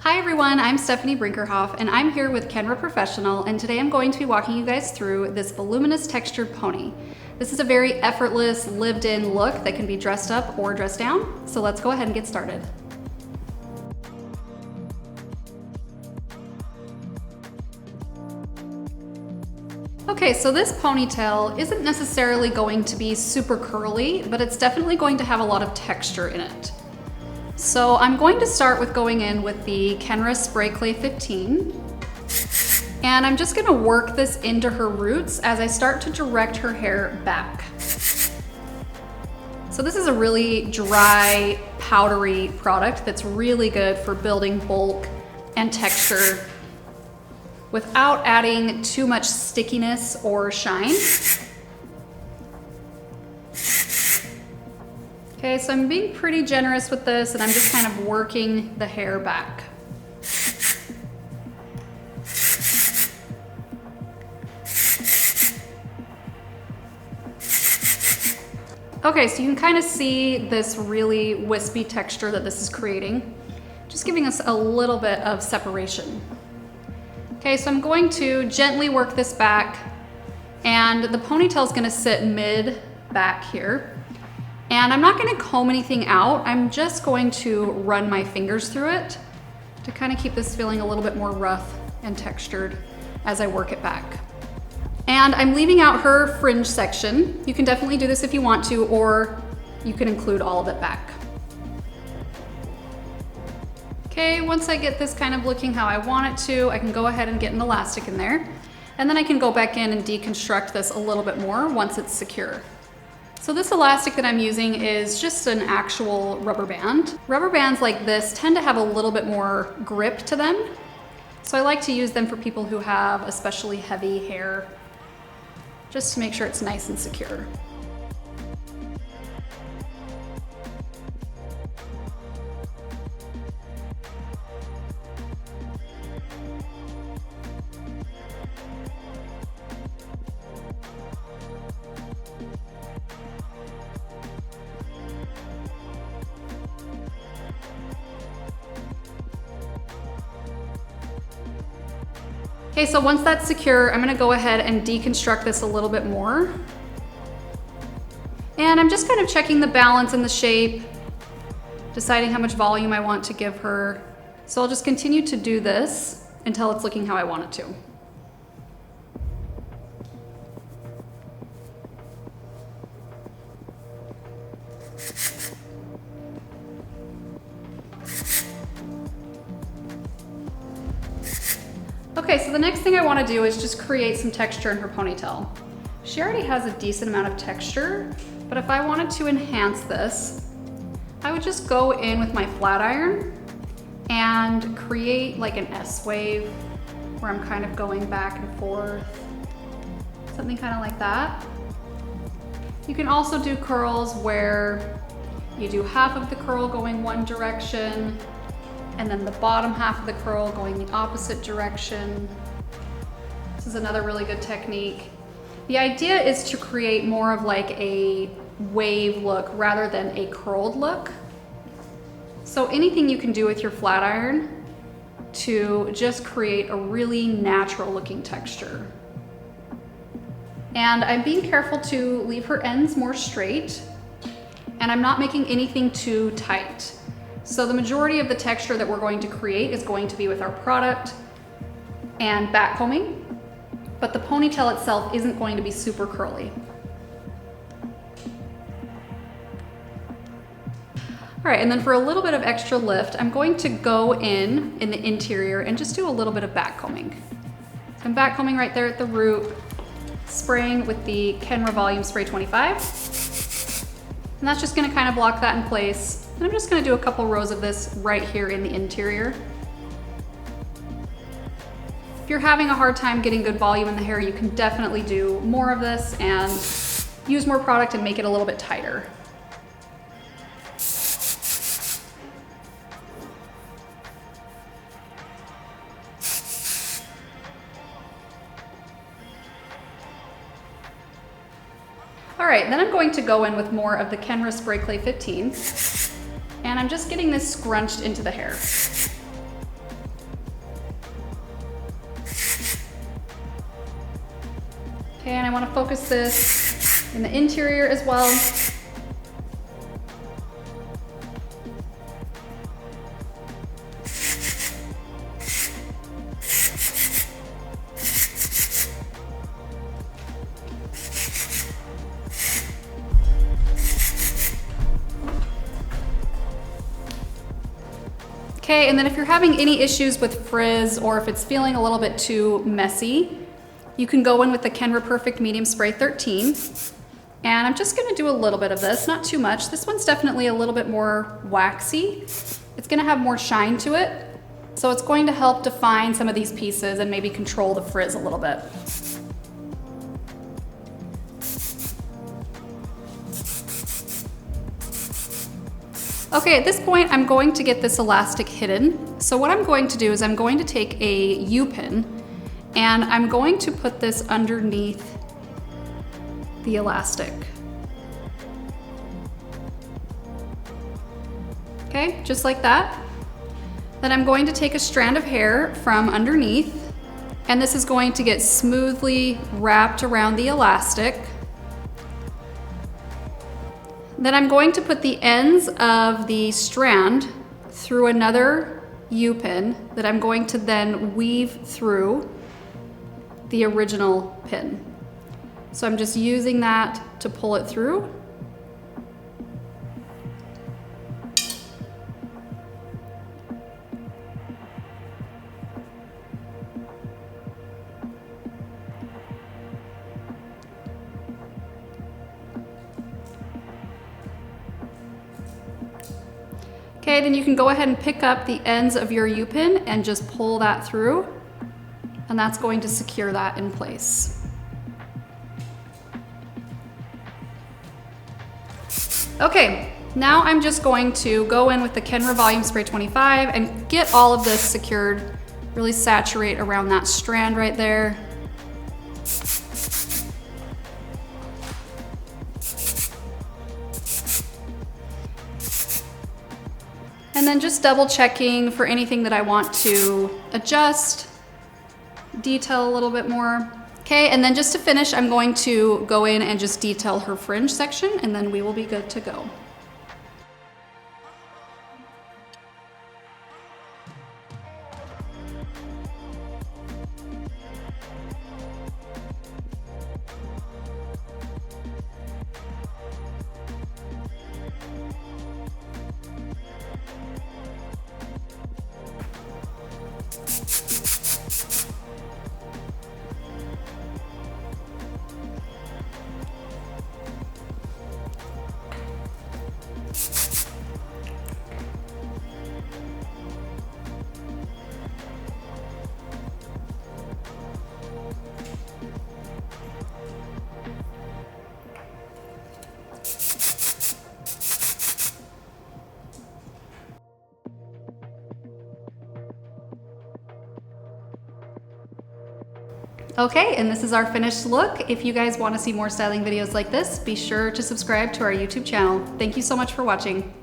Hi everyone, I'm Stephanie Brinkerhoff and I'm here with Kenra Professional, and today I'm going to be walking you guys through this voluminous textured pony. This is a very effortless, lived-in look that can be dressed up or dressed down, so let's go ahead and get started. Okay, so this ponytail isn't necessarily going to be super curly, but it's definitely going to have a lot of texture in it. So I'm going to start with going in with the Kenra Spray Clay 15. And I'm just gonna work this into her roots as I start to direct her hair back. So this is a really dry, powdery product that's really good for building bulk and texture without adding too much stickiness or shine. Okay, so I'm being pretty generous with this and I'm just kind of working the hair back. Okay, so you can kind of see this really wispy texture that this is creating, just giving us a little bit of separation. Okay, so I'm going to gently work this back, and the ponytail is gonna sit mid back here. And I'm not gonna comb anything out, I'm just going to run my fingers through it to kind of keep this feeling a little bit more rough and textured as I work it back. And I'm leaving out her fringe section. You can definitely do this if you want to, or you can include all of it back. Okay, once I get this kind of looking how I want it to, I can go ahead and get an elastic in there. And then I can go back in and deconstruct this a little bit more once it's secure. So this elastic that I'm using is just an actual rubber band. Rubber bands like this tend to have a little bit more grip to them. So I like to use them for people who have especially heavy hair, just to make sure it's nice and secure. Okay, so once that's secure, I'm gonna go ahead and deconstruct this a little bit more. And I'm just kind of checking the balance and the shape, deciding how much volume I want to give her. So I'll just continue to do this until it's looking how I want it to. Okay, so the next thing I want to do is just create some texture in her ponytail. She already has a decent amount of texture, but if I wanted to enhance this, I would just go in with my flat iron and create like an S wave where I'm kind of going back and forth, something kind of like that. You can also do curls where you do half of the curl going one direction, and then the bottom half of the curl going the opposite direction. This is another really good technique. The idea is to create more of like a wave look rather than a curled look. So anything you can do with your flat iron to just create a really natural looking texture. And I'm being careful to leave her ends more straight, and I'm not making anything too tight. So the majority of the texture that we're going to create is going to be with our product and back combing, but the ponytail itself isn't going to be super curly. All right, and then for a little bit of extra lift, I'm going to go in the interior and just do a little bit of back combing. So I'm back combing right there at the root, spraying with the Kenra Volume Spray 25. And that's just gonna kind of block that in place. And I'm just gonna do a couple rows of this right here in the interior. If you're having a hard time getting good volume in the hair, you can definitely do more of this and use more product and make it a little bit tighter. All right, then I'm going to go in with more of the Kenra Spray Clay 15. And I'm just getting this scrunched into the hair. Okay, and I want to focus this in the interior as well. Okay, and then if you're having any issues with frizz or if it's feeling a little bit too messy, you can go in with the Kenra Perfect Medium Spray 13. And I'm just gonna do a little bit of this, not too much. This one's definitely a little bit more waxy. It's gonna have more shine to it. So it's going to help define some of these pieces and maybe control the frizz a little bit. Okay, at this point, I'm going to get this elastic hidden. So what I'm going to do is I'm going to take a U-pin and I'm going to put this underneath the elastic. Okay, just like that. Then I'm going to take a strand of hair from underneath, and this is going to get smoothly wrapped around the elastic. Then I'm going to put the ends of the strand through another U-pin that I'm going to then weave through the original pin. So I'm just using that to pull it through. Okay, then you can go ahead and pick up the ends of your U-pin and just pull that through, and that's going to secure that in place. Okay, now I'm just going to go in with the Kenra Volume Spray 25 and get all of this secured, really saturate around that strand right there. And then just double checking for anything that I want to adjust, detail a little bit more. Okay, and then just to finish, I'm going to go in and just detail her fringe section, and then we will be good to go. Okay, and this is our finished look. If you guys want to see more styling videos like this, be sure to subscribe to our YouTube channel. Thank you so much for watching.